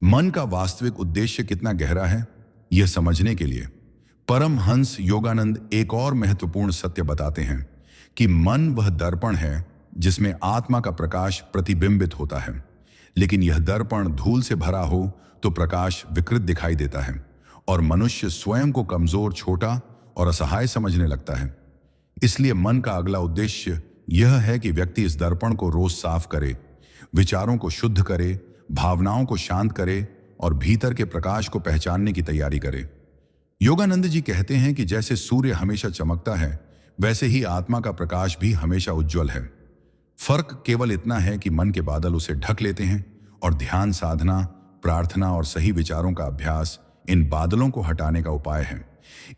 मन का वास्तविक उद्देश्य कितना गहरा है, यह समझने के लिए परमहंस योगानंद एक और महत्वपूर्ण सत्य बताते हैं कि मन वह दर्पण है जिसमें आत्मा का प्रकाश प्रतिबिंबित होता है। लेकिन यह दर्पण धूल से भरा हो तो प्रकाश विकृत दिखाई देता है और मनुष्य स्वयं को कमजोर, छोटा और असहाय समझने लगता है। इसलिए मन का अगला उद्देश्य यह है कि व्यक्ति इस दर्पण को रोज साफ करे, विचारों को शुद्ध करे, भावनाओं को शांत करे और भीतर के प्रकाश को पहचानने की तैयारी करे। योगानंद जी कहते हैं कि जैसे सूर्य हमेशा चमकता है, वैसे ही आत्मा का प्रकाश भी हमेशा उज्जवल है। फर्क केवल इतना है कि मन के बादल उसे ढक लेते हैं और ध्यान साधना, प्रार्थना और सही विचारों का अभ्यास इन बादलों को हटाने का उपाय है।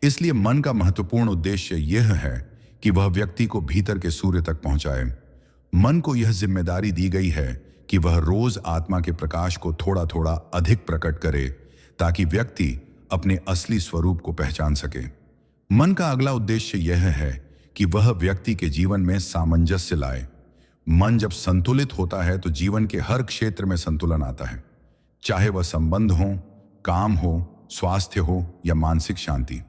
इसलिए मन का महत्वपूर्ण उद्देश्य यह है कि वह व्यक्ति को भीतर के सूर्य तक पहुंचाए। मन को यह जिम्मेदारी दी गई है कि वह रोज आत्मा के प्रकाश को थोड़ा थोड़ा अधिक प्रकट करे ताकि व्यक्ति अपने असली स्वरूप को पहचान सके। मन का अगला उद्देश्य यह है कि वह व्यक्ति के जीवन में सामंजस्य लाए। मन जब संतुलित होता है तो जीवन के हर क्षेत्र में संतुलन आता है, चाहे वह संबंध हो, काम हो, स्वास्थ्य हो या मानसिक शांति।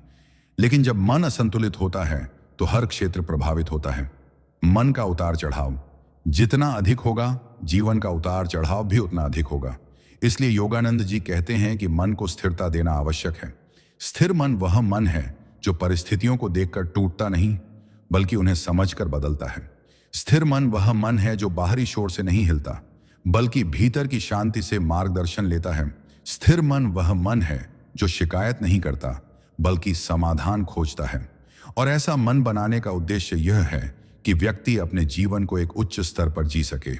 लेकिन जब मन असंतुलित होता है तो हर क्षेत्र प्रभावित होता है। मन का उतार चढ़ाव जितना अधिक होगा, जीवन का उतार चढ़ाव भी उतना अधिक होगा। इसलिए योगानंद जी कहते हैं कि मन को स्थिरता देना आवश्यक है। स्थिर मन वह मन है जो परिस्थितियों को देखकर टूटता नहीं, बल्कि उन्हें समझकर बदलता है। स्थिर मन वह मन है जो बाहरी शोर से नहीं हिलता, बल्कि भीतर की शांति से मार्गदर्शन लेता है। स्थिर मन वह मन है जो शिकायत नहीं करता, बल्कि समाधान खोजता है। और ऐसा मन बनाने का उद्देश्य यह है कि व्यक्ति अपने जीवन को एक उच्च स्तर पर जी सके।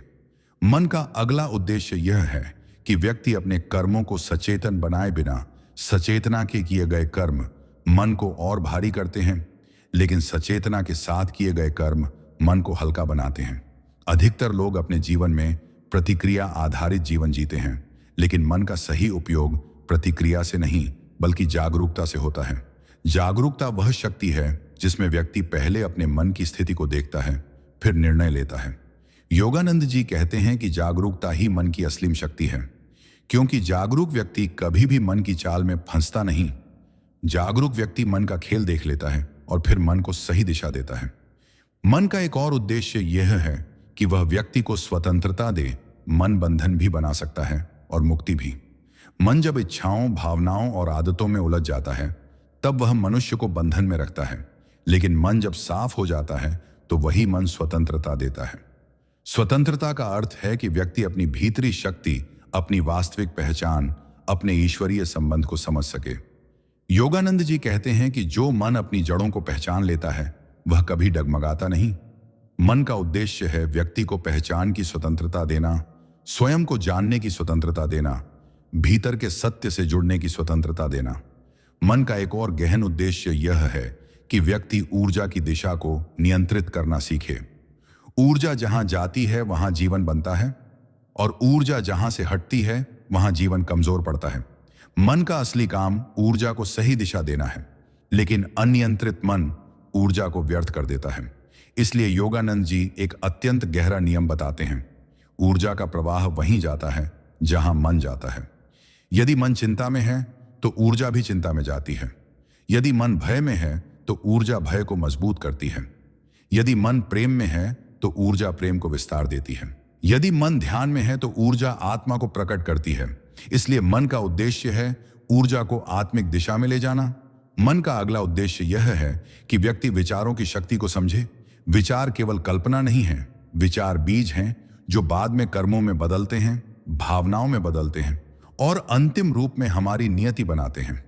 मन का अगला उद्देश्य यह है कि व्यक्ति अपने कर्मों को सचेतन बनाए बिना सचेतना के किए गए कर्म मन को और भारी करते हैं, लेकिन सचेतना के साथ किए गए कर्म मन को हल्का बनाते हैं। अधिकतर लोग अपने जीवन में प्रतिक्रिया आधारित जीवन जीते हैं, लेकिन मन का सही उपयोग प्रतिक्रिया से नहीं बल्कि जागरूकता से होता है। जागरूकता वह शक्ति है जिसमें व्यक्ति पहले अपने मन की स्थिति को देखता है, फिर निर्णय लेता है। योगानंद जी कहते हैं कि जागरूकता ही मन की असली शक्ति है, क्योंकि जागरूक व्यक्ति कभी भी मन की चाल में फंसता नहीं। जागरूक व्यक्ति मन का खेल देख लेता है और फिर मन को सही दिशा देता है। मन का एक और उद्देश्य यह है कि वह व्यक्ति को स्वतंत्रता दे। मन बंधन भी बना सकता है और मुक्ति भी। मन जब इच्छाओं, भावनाओं और आदतों में उलझ जाता है तब वह मनुष्य को बंधन में रखता है, लेकिन मन जब साफ हो जाता है तो वही मन स्वतंत्रता देता है। स्वतंत्रता का अर्थ है कि व्यक्ति अपनी भीतरी शक्ति, अपनी वास्तविक पहचान, अपने ईश्वरीय संबंध को समझ सके। योगानंद जी कहते हैं कि जो मन अपनी जड़ों को पहचान लेता है वह कभी डगमगाता नहीं। मन का उद्देश्य है व्यक्ति को पहचान की स्वतंत्रता देना, स्वयं को जानने की स्वतंत्रता देना, भीतर के सत्य से जुड़ने की स्वतंत्रता देना। मन का एक और गहन उद्देश्य यह है कि व्यक्ति ऊर्जा की दिशा को नियंत्रित करना सीखे। ऊर्जा जहां जाती है वहां जीवन बनता है और ऊर्जा जहां से हटती है वहां जीवन कमजोर पड़ता है। मन का असली काम ऊर्जा को सही दिशा देना है, लेकिन अनियंत्रित मन ऊर्जा को व्यर्थ कर देता है। इसलिए योगानंद जी एक अत्यंत गहरा नियम बताते हैं। ऊर्जा का प्रवाह वहीं जाता है जहां मन जाता है। यदि मन चिंता में है तो ऊर्जा भी चिंता में जाती है। यदि मन भय में है तो ऊर्जा भय को मजबूत करती है। यदि मन प्रेम में है तो ऊर्जा प्रेम को विस्तार देती है। यदि मन ध्यान में है तो ऊर्जा आत्मा को प्रकट करती है। इसलिए मन का उद्देश्य है ऊर्जा को आत्मिक दिशा में ले जाना। मन का अगला उद्देश्य यह है कि व्यक्ति विचारों की शक्ति को समझे। विचार केवल कल्पना नहीं है, विचार बीज हैं जो बाद में कर्मों में बदलते हैं, भावनाओं में बदलते हैं और अंतिम रूप में हमारी नियति बनाते हैं।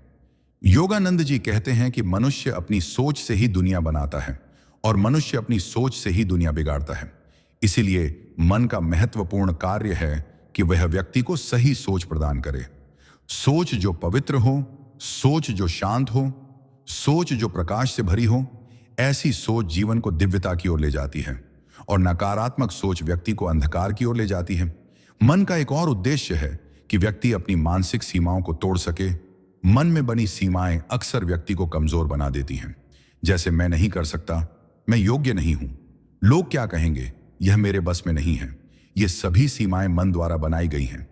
योगानंद जी कहते हैं कि मनुष्य अपनी सोच से ही दुनिया बनाता है और मनुष्य अपनी सोच से ही दुनिया बिगाड़ता है। इसीलिए मन का महत्वपूर्ण कार्य है कि वह व्यक्ति को सही सोच प्रदान करे। सोच जो पवित्र हो, सोच जो शांत हो, सोच जो प्रकाश से भरी हो, ऐसी सोच जीवन को दिव्यता की ओर ले जाती है और नकारात्मक सोच व्यक्ति को अंधकार की ओर ले जाती है। मन का एक और उद्देश्य है कि व्यक्ति अपनी मानसिक सीमाओं को तोड़ सके। मन में बनी सीमाएं अक्सर व्यक्ति को कमजोर बना देती हैं। जैसे मैं नहीं कर सकता, मैं योग्य नहीं हूं, लोग क्या कहेंगे, यह मेरे बस में नहीं है। ये सभी सीमाएं मन द्वारा बनाई गई हैं,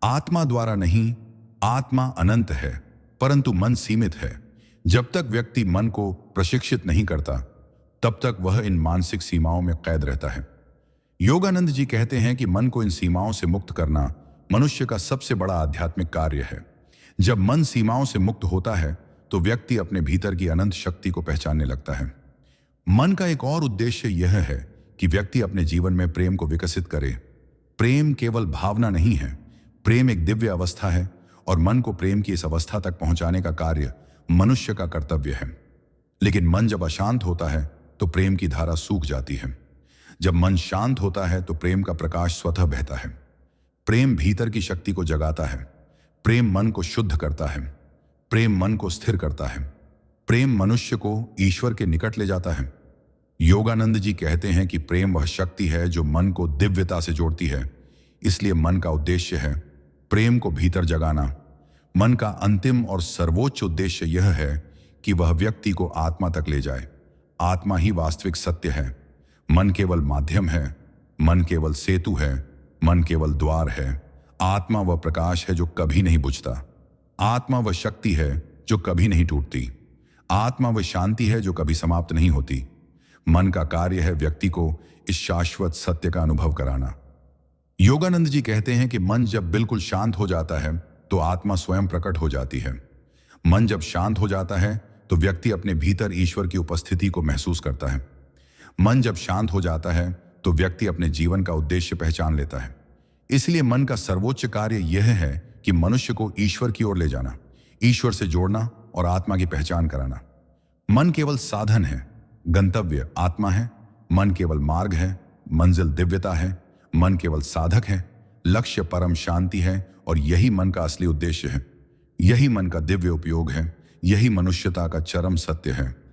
आत्मा द्वारा नहीं, आत्मा अनंत है, परंतु मन सीमित है। जब तक व्यक्ति मन को प्रशिक्षित नहीं करता, तब तक वह इन मानसिक सीमाओं में कैद रहता है। योगानंद जी कहते हैं कि मन को इन सीमाओं से मुक्त करना मनुष्य का सबसे बड़ा आध्यात्मिक कार्य है। जब मन सीमाओं से मुक्त होता है, तो व्यक्ति अपने भीतर की अनंत शक्ति को पहचानने लगता है। मन का एक और उद्देश्य यह है कि व्यक्ति अपने जीवन में प्रेम को विकसित करे। प्रेम केवल भावना नहीं है, प्रेम एक दिव्य अवस्था है, और मन को प्रेम की इस अवस्था तक पहुंचाने का कार्य मनुष्य का कर्तव्य है। लेकिन मन जब अशांत होता है, तो प्रेम की धारा सूख जाती है। जब मन शांत होता है, तो प्रेम का प्रकाश स्वतः बहता है। प्रेम भीतर की शक्ति को जगाता है। प्रेम मन को शुद्ध करता है। प्रेम मन को स्थिर करता है। प्रेम मनुष्य को ईश्वर के निकट ले जाता है। योगानंद जी कहते हैं कि प्रेम वह शक्ति है जो मन को दिव्यता से जोड़ती है। इसलिए मन का उद्देश्य है प्रेम को भीतर जगाना। मन का अंतिम और सर्वोच्च उद्देश्य यह है कि वह व्यक्ति को आत्मा तक ले जाए। आत्मा ही वास्तविक सत्य है। मन केवल माध्यम है, मन केवल सेतु है, मन केवल द्वार है। आत्मा वह प्रकाश है जो कभी नहीं बुझता। आत्मा वह शक्ति है जो कभी नहीं टूटती। आत्मा वह शांति है जो कभी समाप्त नहीं होती। मन का कार्य है व्यक्ति को इस शाश्वत सत्य का अनुभव कराना। योगानंद जी कहते हैं कि मन जब बिल्कुल शांत हो जाता है, तो आत्मा स्वयं प्रकट हो जाती है। मन जब शांत हो जाता है, तो व्यक्ति अपने भीतर ईश्वर की उपस्थिति को महसूस करता है। मन जब शांत हो जाता है, तो व्यक्ति अपने जीवन का उद्देश्य पहचान लेता है। इसलिए मन का सर्वोच्च कार्य यह है कि मनुष्य को ईश्वर की ओर ले जाना, ईश्वर से जोड़ना और आत्मा की पहचान कराना। मन केवल साधन है, गंतव्य आत्मा है। मन केवल मार्ग है, मंजिल दिव्यता है। मन केवल साधक है, लक्ष्य परम शांति है। और यही मन का असली उद्देश्य है। यही मन का दिव्य उपयोग है। यही मनुष्यता का चरम सत्य है।